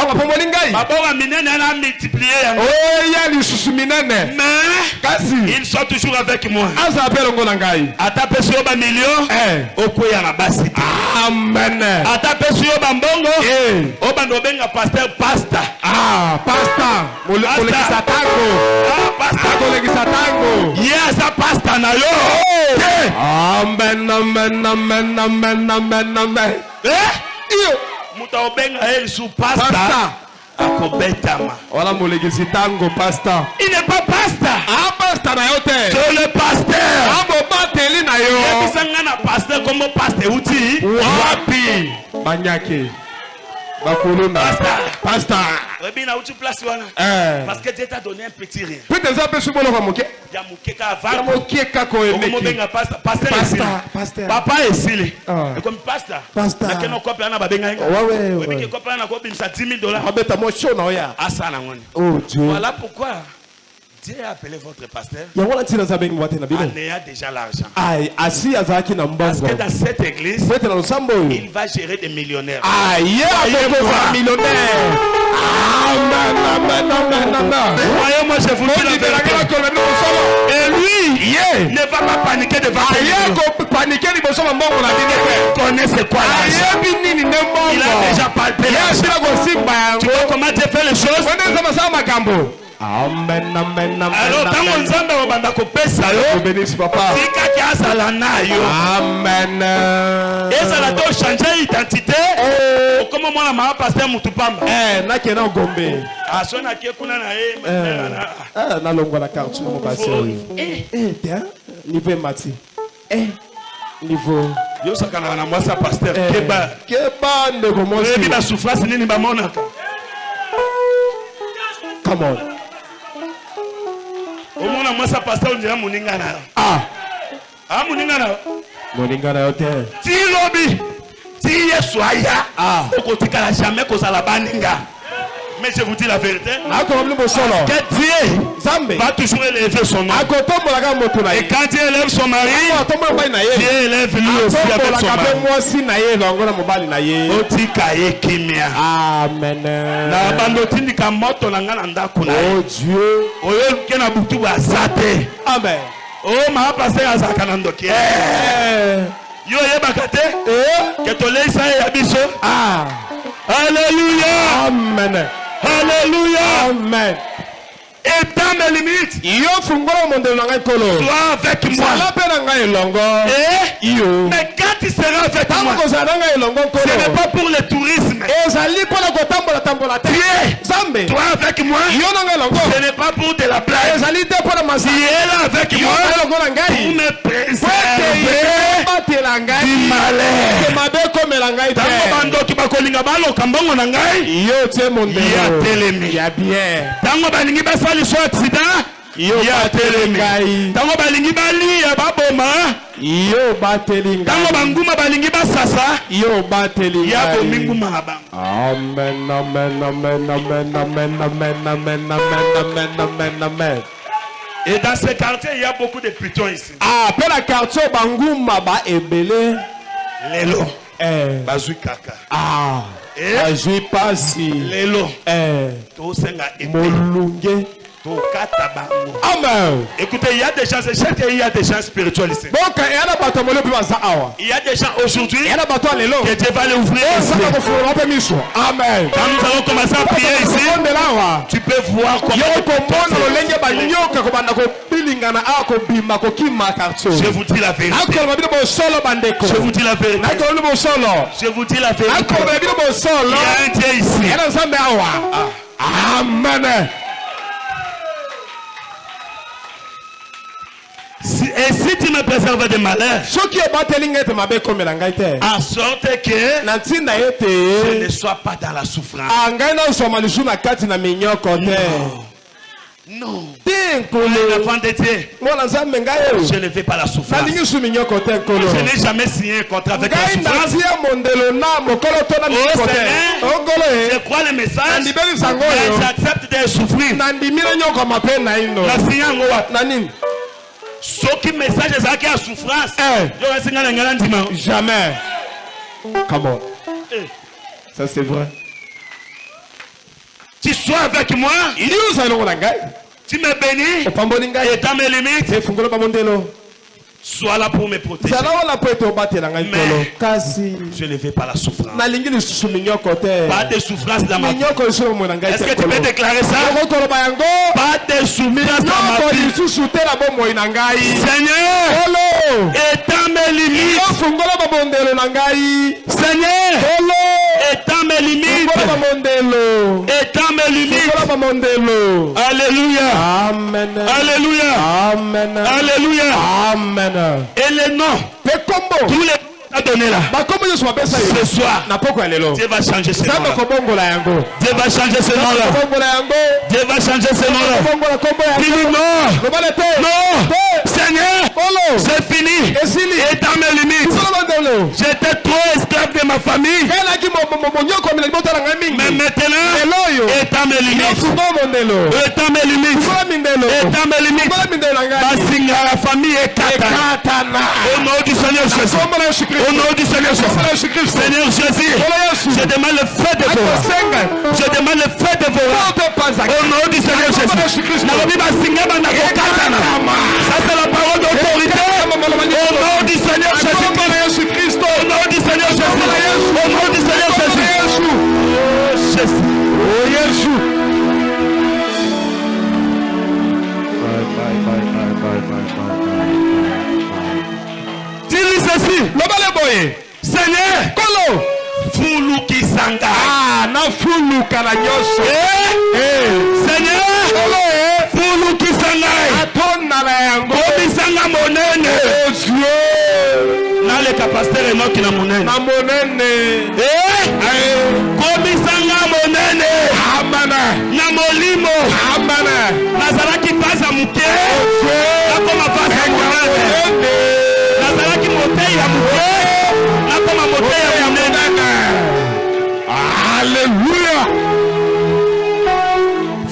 makambo po molingai. Babonga minene na multiplier yango. Oh ya lisusu minene. Mais kasi ils sont toujours avec moi. Aza apelo ngona ngai. Ata pesi yo ba million. Okoya na basi. Amen. Ata pesi yo ba mbongo. Oba ndo benga pasteur pasta. Pasta. Molekisa tango. Pasta. Molekisa tango. Yes, a pasta na yo. Amen, amen, amen, amen, amen, amen. Muta obenga elle sous pasta. Akobetama. Voilà molekisi tango pasta. Il n'est pas pasta. Pasta na yo te. C'est le pasteur. Bateli na yo. Ebisanga na pasteur comme pasteur uti. Wapi. Banyake. Bakuluna. Pasta. Rebina uti place wana. Parce que Dieu t'a donné un petit rien. Peut-être ça peut subolo ka moke. Ya mukeka avant. Ya mukeka ko emeki. Omo benga pasteur. Pasteur. Papa esile. Et comme pasteur. Na keno kopia na babenga nga. Ouais. Webike kopia na ko binsa $10,000. Abeta mo show na oya. Asa na ngoni. Oh Dieu. Voilà pourquoi Dieu a appelé votre pasteur. Ya wala tina za bengi wate na bino. Il a déjà l'argent. Asi azaki na mbongo. Parce que dans cette église, il va gérer des millionnaires. Millionnaire. Amen. Voyez-moi, je vous dis la vérité. Et lui, ne va pas paniquer devant vous. Il connaît c'est quoi l'argent. Il a déjà palpé l'argent. Tu vois comment tu fais les choses? Amen. Alors, quand on zamba wabanda kopesa yo, bénisse papa. Tika ki azala na yo. Amen. Ezala to changer identité. Comment moi la mama pasteur mutupamba. Na kena gombe. Asona ke kuna na e. Na longo la carte mon pasteur. Tiens, niveau mati. Niveau. Yo sakana na mwasa pasteur. Keba ndeko mosi. Ebi na souffrance nini ba monaka. Come on. Omona mwasa pasteur ndira muninga na. Muninga na. Muninga na yote. Ti lobi. Ti Yesu aya. Okotikala jamais kozala baninga. Mais je vous dis la vérité. Que Dieu va toujours élever son nom. Et quand Dieu élève son mari, Dieu élève lui aussi avec son mari. Amen. Oh Dieu. Amen. Oh ma pasteur azakanandoki. Yo yebakate. Que tolei sa ya biso. Alléluia. Amen. Alléluia. Amen. Et dans mes limites, sois avec moi. Mais quand tu seras avec moi, ce n'est pas pour le tourisme. Toi avec moi, ce n'est pas pour de la plage. Tu es là avec moi pour me préserver du malheur. Accident, ya telemi. Tango balingi bali ya baboma. Yo batelinga. Tango banguma balingi basasa. Yo batelinga. Ya bomingu mahaba. Amen, amen, amen, amen, amen, amen, amen, amen, amen. Et dans ce quartier, il y a beaucoup de pitons ici. Après la quartier banguma ba ebele. Lelo. Bazui kaka. Bazui pasi. Lelo. To senga molunge. Amen. Écoutez, il y a des gens, il y a des gens spirituels ici. Il y a des gens aujourd'hui que Dieu va les ouvrir ici. Amen. Quand nous allons commencer à prier ici, tu peux voir comment je vous dis la vérité. Je vous dis la vérité. Je vous dis la vérité. Il y a un Dieu ici. Amen. Et si tu me préserves de malheur, en sorte que je ne sois pas dans la souffrance. Non. L'enfant de Dieu, je ne vais pas la souffrance. Je n'ai jamais signé un contrat avec la souffrance. Je crois le message, mais j'accepte de souffrir. Ce qui message est à souffrance. Jamais. Come on. Ça c'est vrai. Sois avec moi. Tu me bénis. Et dans mes limites. Sois là pour me protéger. Mais je ne vais pas la souffrance. Pas de souffrance dans ma vie. Est-ce que tu peux déclarer ça? Pas de souffrance dans ma vie. Seigneur, étends mes limites. Seigneur, étends mes limites. Étends mes limites. Alléluia. Amen. Alléluia. Amen. Alléluia. Amen. Et les noms, tous les à donner là. Ce soir, Dieu va changer ce nom-là. Dieu va changer ce nom-là. Dieu va changer ce nom-là. Dis non. Non. Seigneur, c'est fini. Et dans mes limites, j'étais trop esclave de ma famille. Mais maintenant, et dans mes limites. Et dans mes limites. Et dans mes limites. La famille est katana. Au nom du Seigneur Jésus. Au nom du Seigneur Jésus. Seigneur Jésus, je demande le feu de voir. Je demande le feu de voir. Au nom du Seigneur Jésus. Ça c'est la parole d'autorité. Au nom du Seigneur Jésus. Au nom du Seigneur Jésus. Au nom du Seigneur Jésus. Oh Jésus. Dis-lui ceci. Seigneur, Fulu Kisanga. Na fulu kalanyoso. Seigneur, Fulu Kisanga. Atona la yango. Komisanga monene. Na le kapastere no kina monene. Na monene. Komisanga monene. Amana. Na molimo. Amana. Nazaraki pasa muke. Nakoma pasa monene. Nazaraki motei ya muke. Nakoma motei ya monene. Alléluia.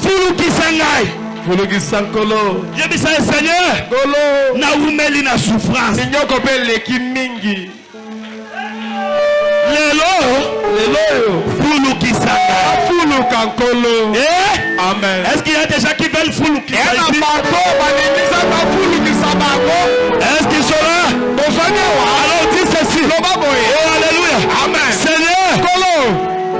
Fulu Kisangai. Fulu Kisankolo. Je dis ça, Seigneur. Golo. Na umeli na souffrance. Minyoko bele kimingi. Lelo. Fulu Kisangai. Fulu Kankolo. Amen. Est-ce qu'il y a des gens qui veulent Fulu Kisangai? Est-ce qu'ils sont là? Alors dis ceci. Oh, alléluia. Amen. Seigneur.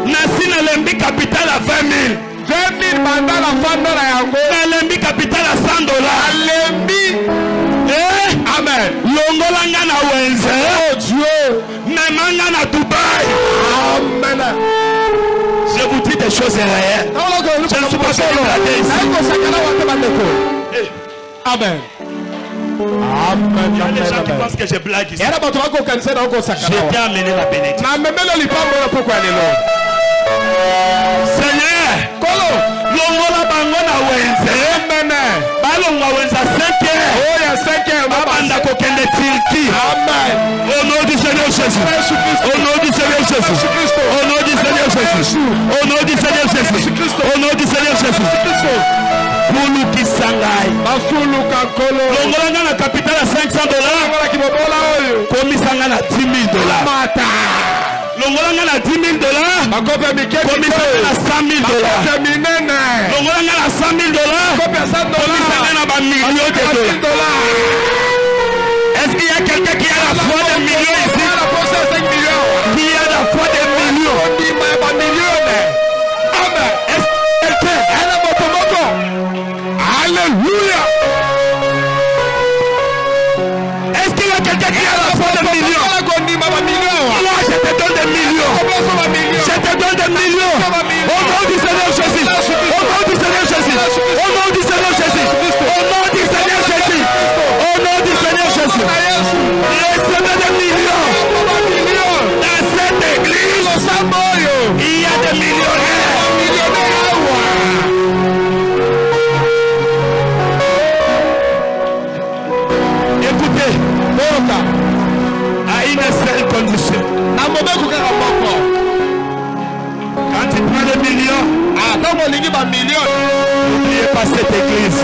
Nasi na lembi capital à 20 000. 20 000 banda la fanda la yango. Na lembi capital à $100. Lembi. Amen. Longolanga na wenze. Oh Dieu. Memanga na Dubaï. Amen. Je vous dis des choses réelles. Je ne suis pas seul. Amen. Il y a des gens qui pensent que je blague ici. J'ai bien amené la bénédiction. Seigneur, longola bango na wenze. Balonga wenza 5 babanda kokende Turki. Au nom du Seigneur Jésus. Au nom du Seigneur Jésus. Au nom du Seigneur Jésus. Au nom du Seigneur Jésus. Au nom du Seigneur Jésus. Fulu Kisangai. Longola na capital à $500. Komisanga na $10 000. Longola na $10 000. Komisanga na $100 000. Longola na $100 000. Komisanga na $1 million. Est-ce qu'il y a quelqu'un qui a la foi des millions ici? Qui a la foi des millions? Amen. Est-ce que quelqu'un? Alléluia. Est-ce qu'il y a quelqu'un qui a la foi des millions? Moi, je te donne des millions. Je te donne des millions. Au nom du Seigneur Jésus. Au nom du Seigneur Jésus. Au nom du Seigneur Jésus. Au nom du Seigneur Jésus. Au nom du Seigneur Jésus. Recevez des millions. Dans cette église, il y a des millionnaires. Écoutez, à une seule condition. Quand tu prends des millions, n'oubliez pas cette église.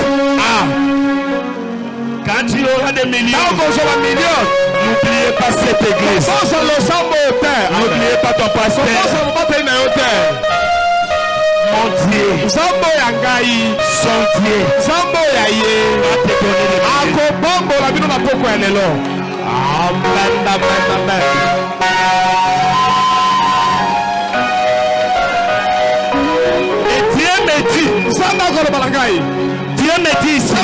Quand tu auras des millions, n'oubliez pas cette église. N'oubliez pas ton pasteur. Mon Dieu. Nzambe yangai. Son Dieu. Nzambe yaye. Va te donner les milliers. Akobombo la bino na poko ya lelo. Amen, amen, amen. Et Dieu me dit. Nzambe akoloba na ngai. Dieu me dit ici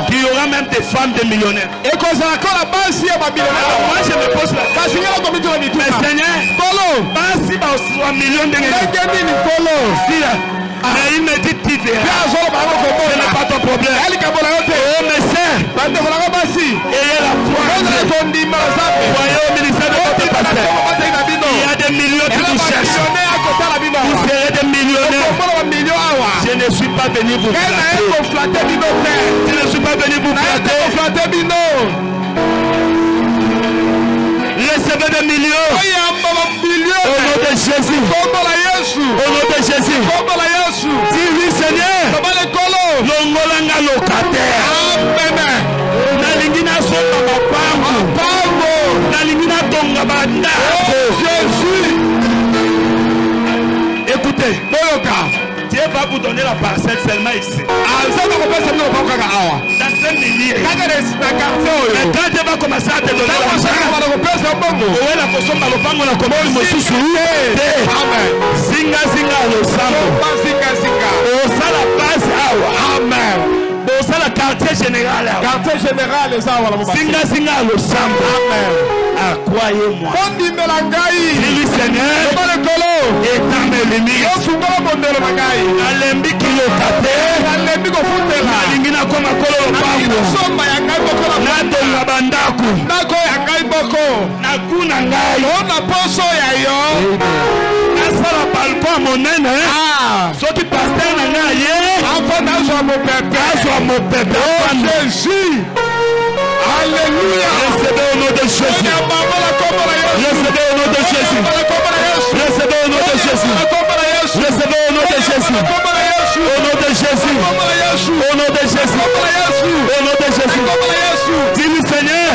qu'il y aura même des femmes de millionnaires. Et quand ça la base, moi je me pose la question. Mais Seigneur, basi ba million de mais il me dit tu verras. Ce n'est pas ton problème. Oh mais c'est. Ayez la foi. Voyez au ministère de votre pasteur. Il y a des millions qui nous cherchent. Vous serez des millionnaires. Je ne suis pas venu vous flatter. Je ne suis pas venu vous flatter. Recevez des millions. Au nom de Jésus. Au nom de Jésus. Dis oui Seigneur. Longolanga locataire. Nalingi na somba mapango. Nalingi na tonga bandako. Jésus. Écoutez, Dieu va vous donner la parcelle seulement ici. Dans 5 milliers. Mais quand Dieu va commencer à te donner l'argent, où est la potion dans le pango, la commande, Zinga le sambo. Osa la base awa. Amen. Osa la quartier général awa. Quartier général les awa. Zinga le sambo. Amen. Croyez-moi. Dis-lui Seigneur. Étant mes limites. Nalembi kilokate. Nalingi na koma kolo pango. Natonga bandako. Nakuna ngai. Nasala balcon monene. Soki pasteur na ngai. Azwa mopepe. Jésus. Alléluia. Recevez au nom de Jésus. Recevez au nom de Jésus. Recevez au nom de Jésus. Recevez au nom de Jésus. Au nom de Jésus. Au nom de Jésus. Au nom de Jésus. Dis-lui Seigneur.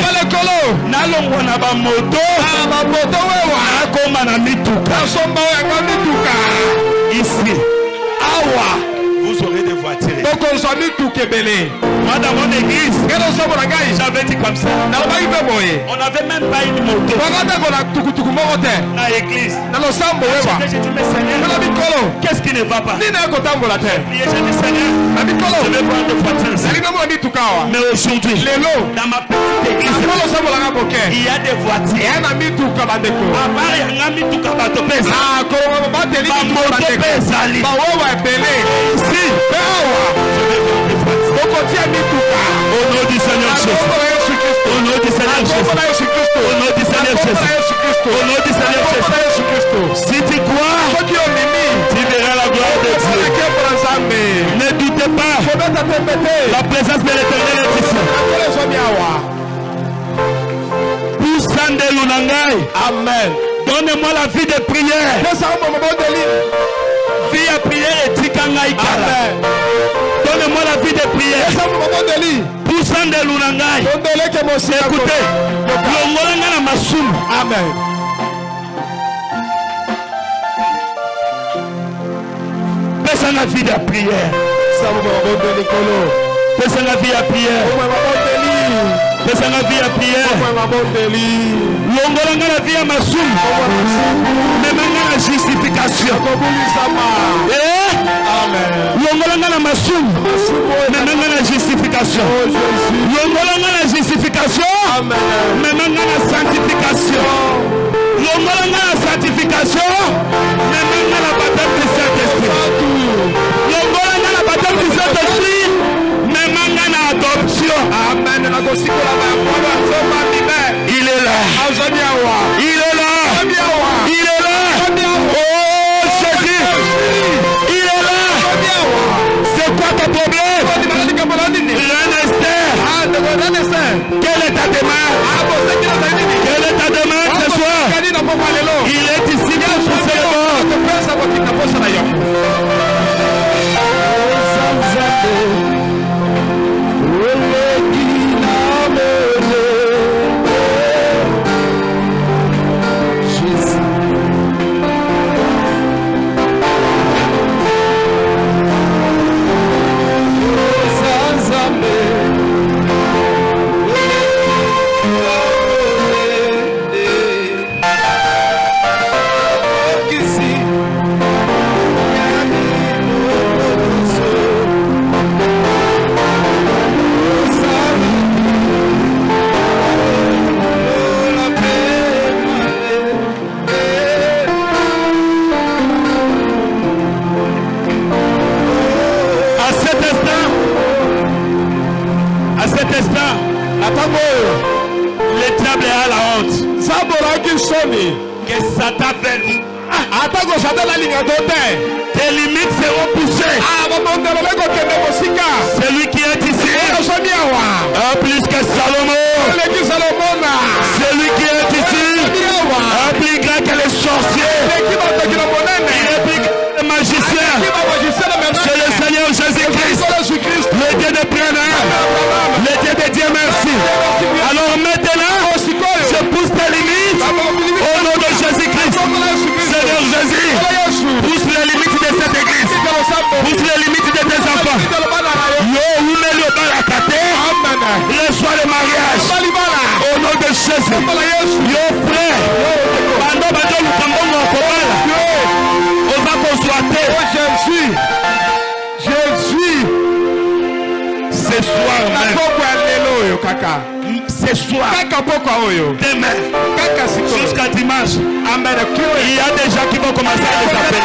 Nalongwa na ba moto. Akoma na mituka. Ici. Awa. Vous aurez des voitures. Moi dans mon église, j'avais dit comme ça. On n'avait même pas une moto. Dans l'église. J'ai dit mais Seigneur, qu'est-ce qui ne va pas? J'ai dit Seigneur, je vais prendre des voitures. Mais aujourd'hui, dans ma petite église, il y a des voitures. À part il y a un mituka bato pesa. Ma moto pesa. Ici, au nom du Seigneur Jésus. Au nom du Seigneur Jésus. Au nom du Seigneur Jésus. Au nom du Seigneur Jésus. Si tu crois, tu verras la gloire de Dieu. Ne doutez pas. La présence de l'Éternel est ici. Poussande Lunangai. Amen. Donnez-moi la vie de prière. Vie à prière et tikangai kala. Donnez-moi la vie de prière. Poussant de l'unangai. Écoutez. Longolanga na masumu. Amen. Pesa na vie de prière. Pesa na vie à prière. Pesa na vie à prière. Longolanga na vie à masumu. Memanga na justification. Longolanga na masumu. Memanga na justification. Longolanga na justification. Memanga na sanctification. Longolanga na sanctification. Memanga na baptême du Saint-Esprit. Longolanga na baptême du Saint-Esprit. Memanga na adoption. Amen. Il est là. Il est là. Il est là. Oh Jésus. Il est là. C'est quoi ton problème? Esther. Quelle est ta demande? Quelle est ta demande ce soir? Il est ici pour pousser le mort. Le diable est à la honte. Que Satan veut. Tes limites seront poussées. Celui qui est ici plus que Salomon. Celui qui est ici plus grand que les sorciers. Il est plus grand que les magiciens. C'est le Seigneur Jésus-Christ, le Dieu de Branham, le Dieu de Dieu, merci. Alors maintenant, je pousse tes limites au nom de Jésus-Christ. Seigneur Jésus, pousse les limites de cette église, pousse les limites de tes enfants. Yo, le soir de mariage, au nom de Jésus. Yo, frère, on va consulter. Jésus, ce soir même, ce soir, demain, jusqu'à dimanche, il y a des gens qui vont commencer à les appeler.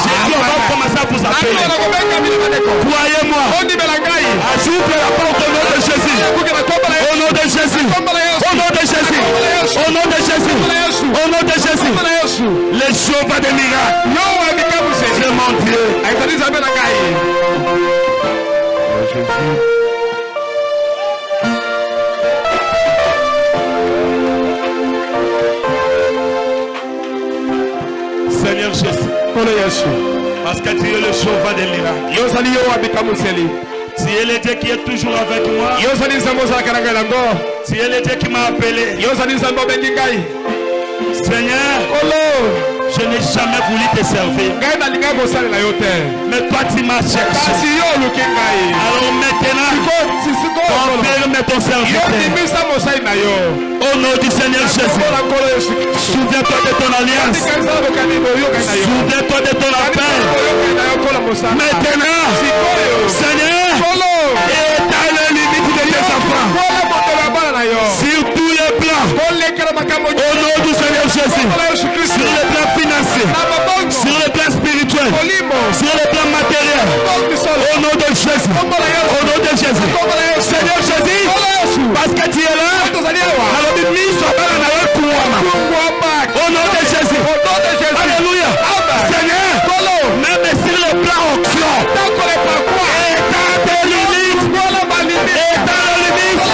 J'ai dit, on va commencer à vous appeler. Croyez-moi, ajoute la porte au nom de Jésus. Au nom de Jésus. Au nom de Jésus. Au nom de Jésus. Au nom de Jésus. Les chevaux des miracles. C'est mon Dieu. Seigneur Jésus. Parce que tu es le cheval des miracles. Tu es le Dieu qui est toujours avec moi. Tu es le Dieu qui m'a appelé. Seigneur, je n'ai jamais voulu te servir. Mais toi tu m'as cherché. Alors maintenant, confirme ton serviteur. Au nom du Seigneur Jésus, souviens-toi de ton alliance. Souviens-toi de ton appel. Maintenant, Seigneur, étale les limites de tes enfants. Sur tous les plans. Au nom du Seigneur Jésus. Sur le plan financier. Sur le plan spirituel. Sur le plan matériel. Au nom de Jésus. Au nom de Jésus. Seigneur Jésus, parce que tu es là. Au nom de Jésus. Alléluia. Seigneur, même sur le plan onction, éteins tes limites. Éteins les limites.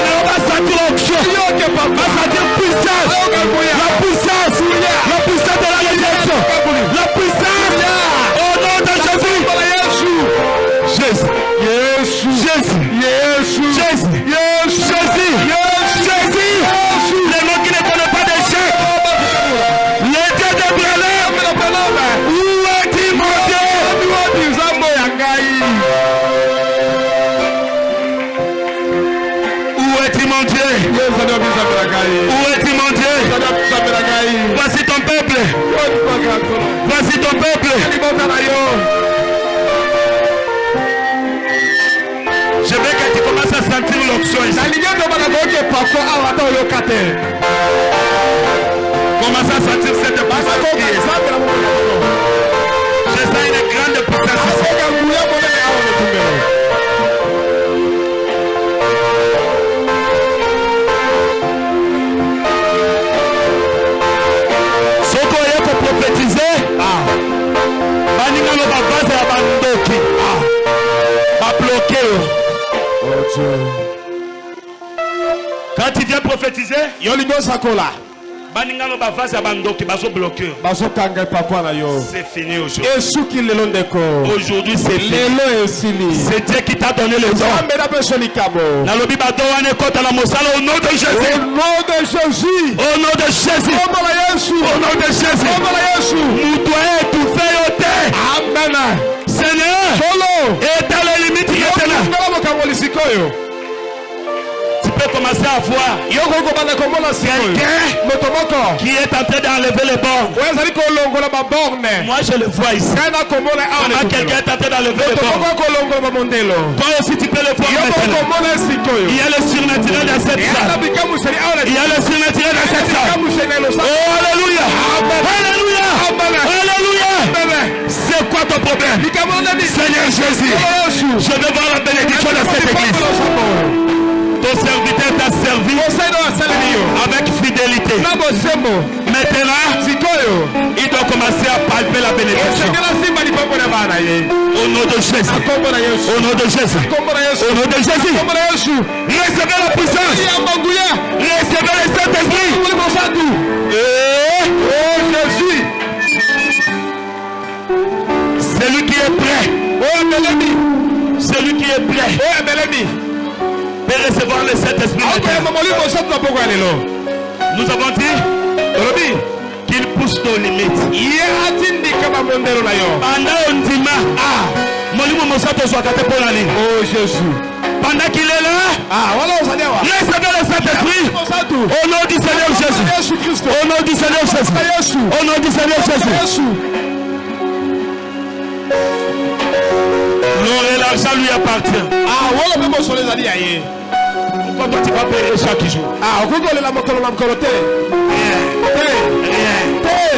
On va sentir l'onction. On va sentir puissance. La puissance. La puissance de la résurrection. La puissance. Au nom de Jésus. Jésus. Jésus. Jésus. Jésus. Jésus. Jésus. Les noms qui ne connaissent pas d'échec. Les dieux de Branham. Où est-il mon Dieu? Où est-il mon Dieu? Où est-il mon Dieu? Voici ton peuple. Voici ton peuple. Je veux que tu commences à sentir l'onction ici. Commence à sentir cette puissance. Je sens une grande puissance ici. Ce qu'on est pour prophétiser, Baningano va passer à Bandoki. Va bloquer. Quand tu viens prophétiser, Baningano va passer à Bandoki, va se bloquer. C'est fini aujourd'hui. Aujourd'hui c'est fini. C'est Dieu qui t'a donné le don. Au nom de Jésus. Au nom de Jésus. Au nom de Jésus. Au nom de Jésus. Nous doit étouffer au terre. Amen. Seigneur, et dans les limites maintenant. Tu peux commencer à voir quelqu'un qui est en train d'enlever les bornes. Moi je le vois ici. Comment quelqu'un est en train d'enlever les bornes. Toi aussi tu peux le voir maintenant. Il y a le surnaturel dans cette salle. Il y a le surnaturel dans cette salle. Oh alléluia. Alléluia. Alléluia. C'est quoi ton problème? Seigneur Jésus, je veux voir la bénédiction dans cette église. serviteur t'a servi avec fidélité. Maintenant, il doit commencer à palper la bénédiction. Au nom de Jésus. Au nom de Jésus. Au nom de Jésus. Recevez la puissance. Recevez le Saint-Esprit. Oh Jésus. Celui qui est prêt. Celui qui est prêt. Peut recevoir le Saint-Esprit. Nous avons dit qu'il pousse nos limites. Oh Jésus. Pendant qu'il est là, recevez le Saint-Esprit. Au nom du Seigneur Jésus. Au nom du Seigneur Jésus. Au nom du Seigneur Jésus. L'or et l'argent lui appartient. Pourquoi toi tu vas payer chaque jour? Rien.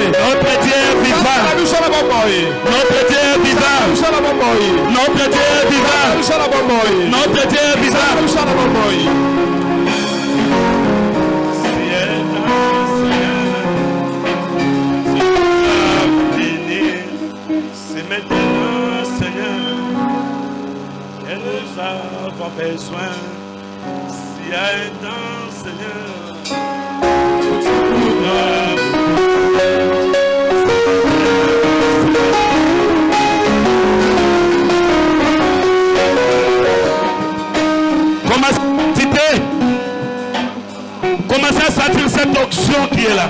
Notre Dieu est vivant. Notre Dieu est vivant. Notre Dieu est vivant. Notre Dieu est vivant. C'est maintenant, Seigneur, que nous avons besoin. S'il y a un temps, Seigneur, commencez à sentir cette onction qui est là.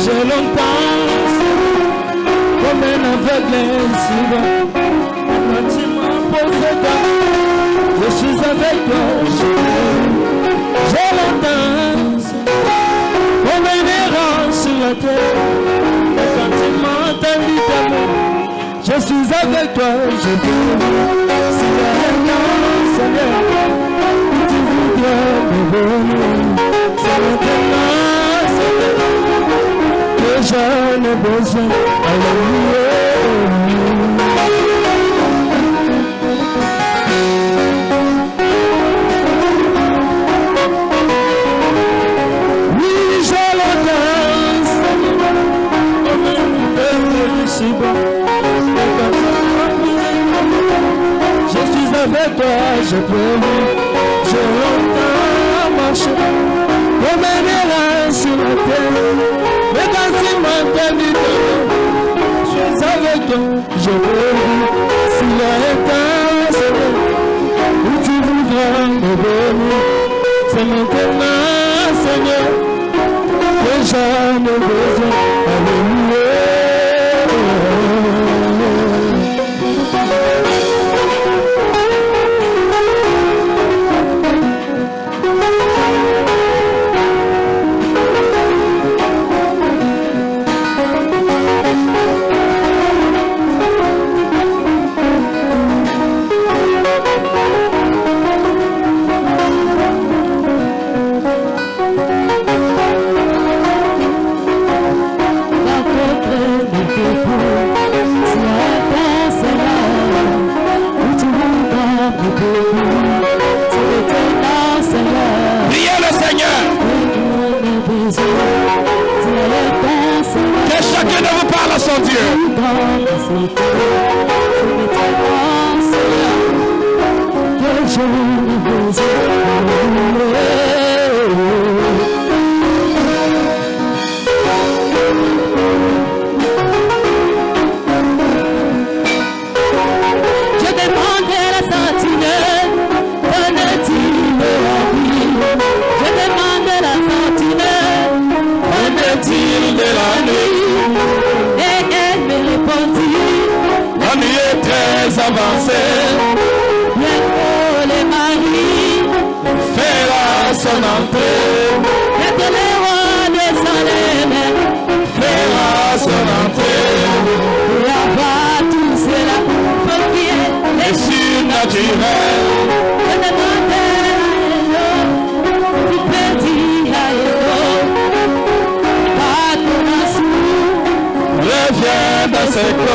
Je l'entends comme un aveugle ici-bas. Quand tu m'as posé ta main, je suis avec toi. Je l'entends comme un errant sur la terre. Et quand tu m'as tendu ta main, je suis avec toi. Je prie, si tu es maintenant, Seigneur, tu voudrais me venir. C'est maintenant, Seigneur, que j'en ai besoin. Alléluia. Oui, je le danse, comme une belle si-bas. Je suis avec toi, je peux, je l'entends marcher, comme un errant sur la terre. Mais quand il m'entend du temps, je suis avec toi, je peux, s'il y a un temps, Seigneur, où tu voudras me bénir, c'est maintenant, Seigneur, que j'en ai besoin. Alléluia. Thank you.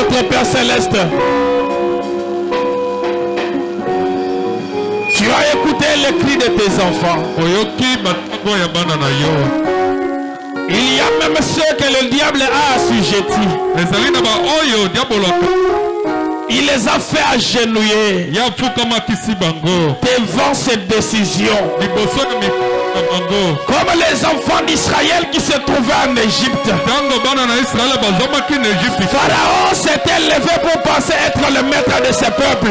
notre Père Céleste. Tu as écouté les cris de tes enfants. Il y a même ceux que le diable a assujettis. Il les a fait agenouiller devant cette décision. Comme les enfants d'Israël qui se trouvaient en Égypte. Pharaon s'était levé pour penser être le maître de ce peuple.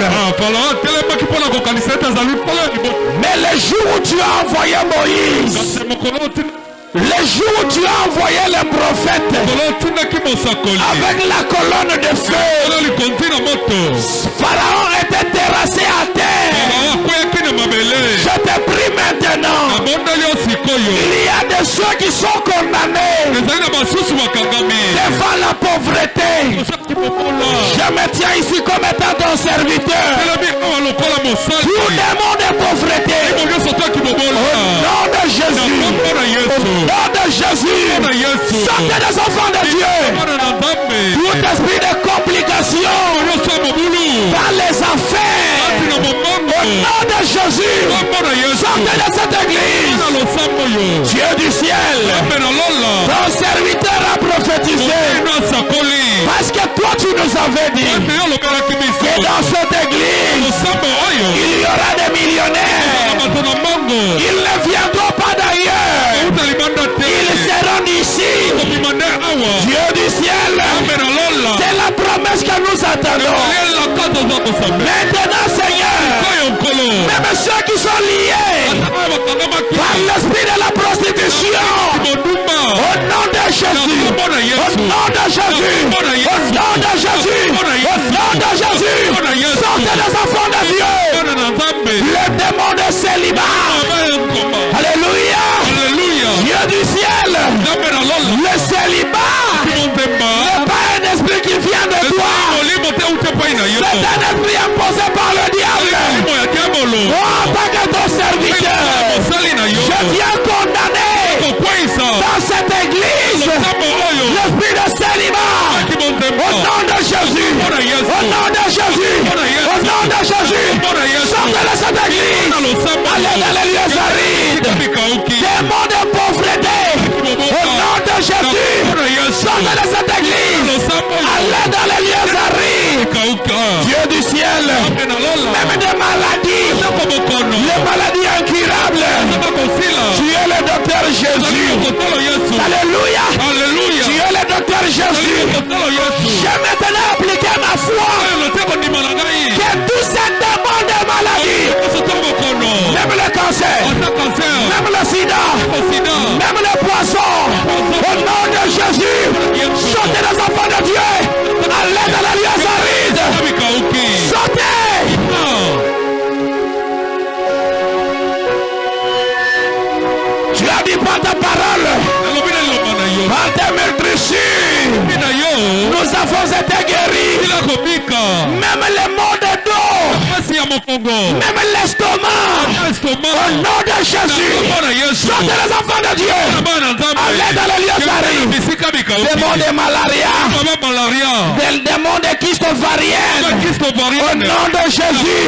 Mais le jour où tu as envoyé Moïse, le jour où tu as envoyé les prophètes avec la colonne de feu, Pharaon était terrassé à terre. Je te prie maintenant, il y a des ceux qui sont condamnés devant la pauvreté. Je me tiens ici comme étant ton serviteur. Tout démon de pauvreté, au nom de Jésus, au nom de Jésus, sortez des enfants de Dieu. Tout esprit de complication dans les affaires, au nom de Jésus, sortez de cette église. Dieu du ciel, ton serviteur a prophétisé, parce que toi tu nous avais dit que dans cette église il y aura des millionnaires. Ils ne viendront pas d'ailleurs, ils seront d'ici. Dieu du ciel, c'est la promesse que nous attendons. Maintenant Seigneur, même ceux qui sont liés par l'esprit de la prostitution, au nom de Jésus, au nom de Jésus, au nom de Jésus, au nom de Jésus, sortez les enfants de Dieu. Le démon de célibat, alléluia, Dieu du ciel, le célibat n'est pas un esprit qui vient de toi, c'est un esprit imposé par le diable. Moi en tant que ton serviteur, je viens condamner dans cette église l'esprit de célibat. Au nom de Jésus, au nom de Jésus, au nom de Jésus, sortez de cette église. Allez dans les lieux arides, démons de pauvreté, au nom de Jésus, sortez de cette église. Allez dans les lieux arides. Dieu du ciel, même des maladies, les maladies incurables, tu es le docteur Jésus. Alléluia, tu es le docteur Jésus. J'ai maintenant appliqué ma foi que tous ces démons de maladie, même le cancer, même le sida, même le poisson, au nom de Jésus, sortez les enfants de Dieu. Allez dans la liaison aride. Sortez. Tu as dit par ta parole, par tes meurtrissures, nous avons été guéris. Même les maux de dos, même l'estomac, au nom de Jésus, sortez les enfants de Dieu. Allez dans les lieux arides. Démon de malaria, des démons de kyste ovarienne, au nom de Jésus,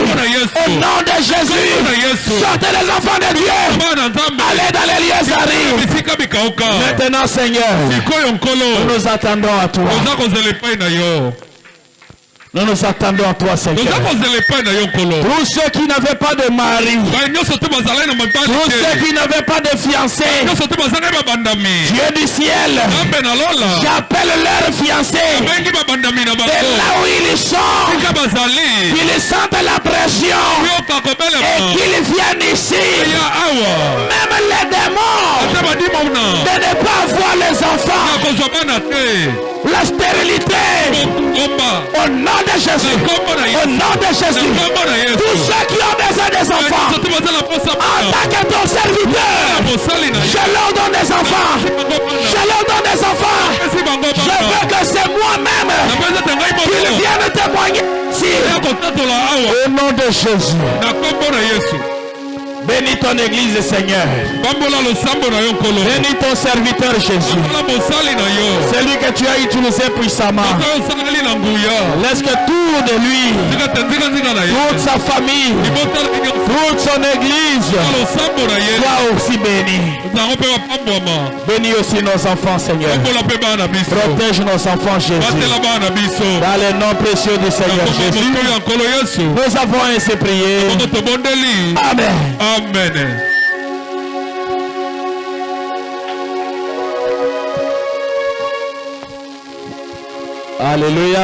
au nom de Jésus, sortez les enfants de Dieu. Allez dans les lieux arides. Maintenant Seigneur, nous nous attendons à toi. Nous nous attendons à toi, Seigneur. Tous ceux qui n'avaient pas de mari, tous ceux qui n'avaient pas de fiancé, Dieu du ciel, j'appelle leurs fiancés de là où ils sont, qu'ils sentent la pression et qu'ils viennent ici. Même les démons de ne pas avoir les enfants, la stérilité, au nom de Jésus, au nom de Jésus, tous ceux qui ont besoin des enfants, en tant que ton serviteur, je leur donne des enfants, je leur donne des enfants. Je veux que c'est moi-même qu'ils viennent témoigner ici, au nom de Jésus. Bénis ton église, Seigneur. Bénis ton serviteur Jésus. Celui que tu as utilisé puissamment. Laisse que tout de lui, toute sa famille, toute son église soit aussi béni. Bénis aussi nos enfants, Seigneur. Protège nos enfants, Jésus. Dans le nom précieux du Seigneur Jésus, nous avons ainsi prié. Amen. Amen. Alléluia.